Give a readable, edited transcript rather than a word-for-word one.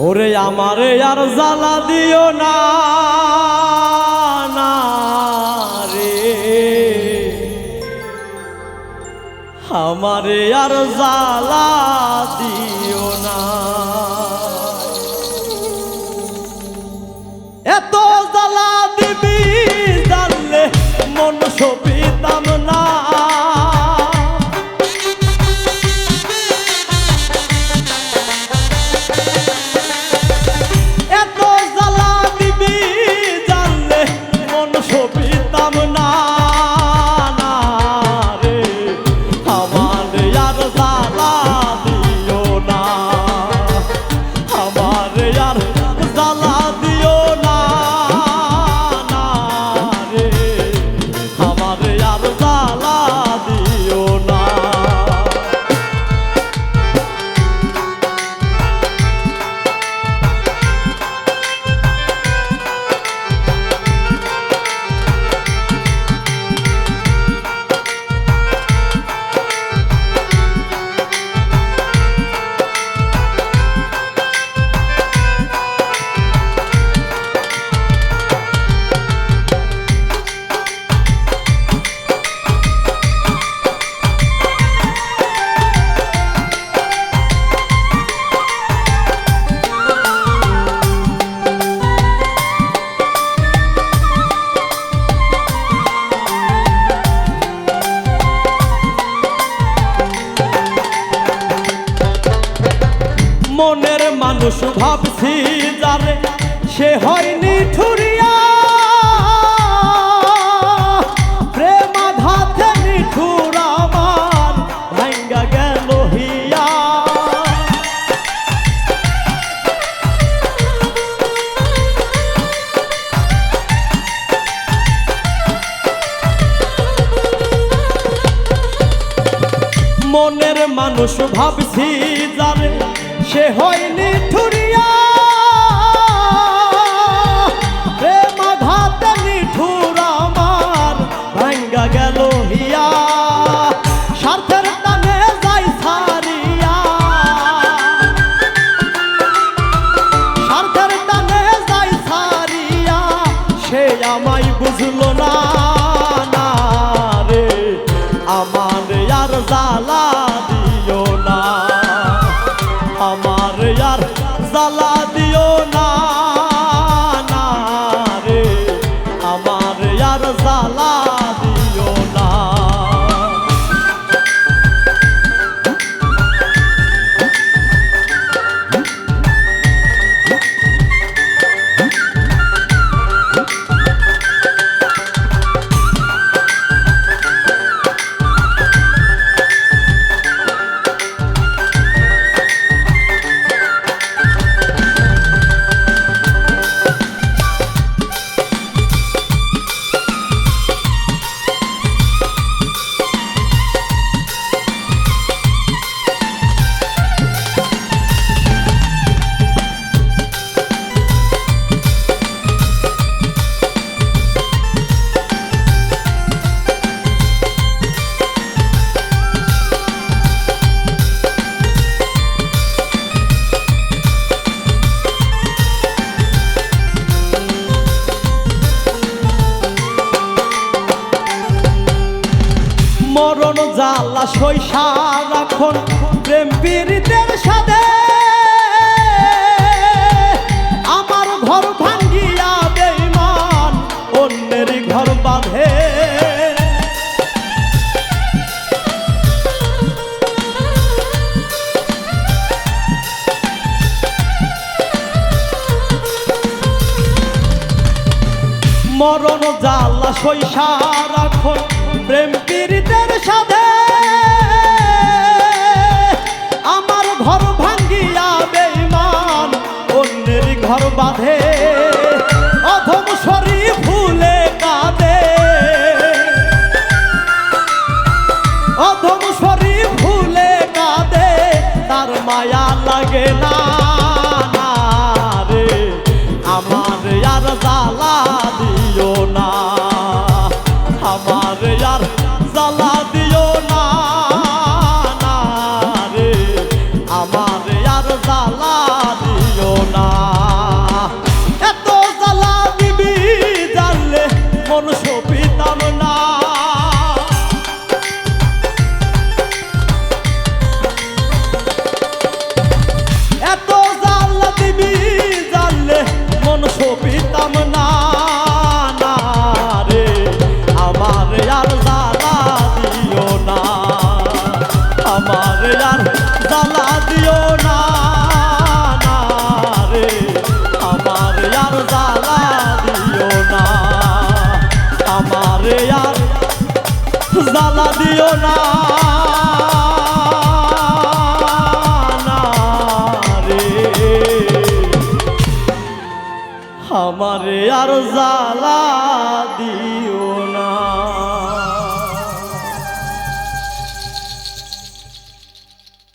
ওরে আমারে আর জ্বালা দিও না না রে, আমারে আর জ্বালা দিও না। এত জ্বালা দিবি জানলে মন সপিতাম না। মনের মানুষ ভাবছি যারে সে হয়নি ঠুরিয়া, প্রেম আঘাতে নিঠুর আমার ভাঙ্গা গেল হিয়া। মনের মানুষ ভাবছি যারে সে হয়নি ঠুরিয়া, প্রেম আঘাতে নিঠুর আমার ভাঙ্গা গেল হিয়া। স্বার্থের টানে যাই ছাড়িয়া, স্বার্থের টানে যাই ছাড়িয়া, সে আমায় বুঝলো না না রে, আমার আর জ্বালা দিও না, আমার আর জ্বালা দিও না না রে, আমার আর জ্বালা দিও না। মরণ জ্বালা সইসা রাখন প্রেম পীড়িতের সাথে, আমার ঘর ভাঙ্গিয়া বেঈমান অন্যের ঘর বাঁধে। মরণ জ্বালা সইসা রাখন প্রেম পীড়িতের সাথে, আমার ঘর ভাঙ্গিয়া বেঈমান অন্যের ঘর বাঁধে। অধম সরি ফুলে কাঁদে, অধম সরি ফুলে কাঁদে, তার মায়া লাগে না না রে, আমার আর জ্বালা দিও না, আমার আর জ্বালা দিও সপিতাম না না রে আমার আর জ্বালা দিও না আমার আর জ্বালা দিও না না রে আমার আর জ্বালা দিও না আমার আর জ্বালা দিও না না রে আমারে আর জ্বালা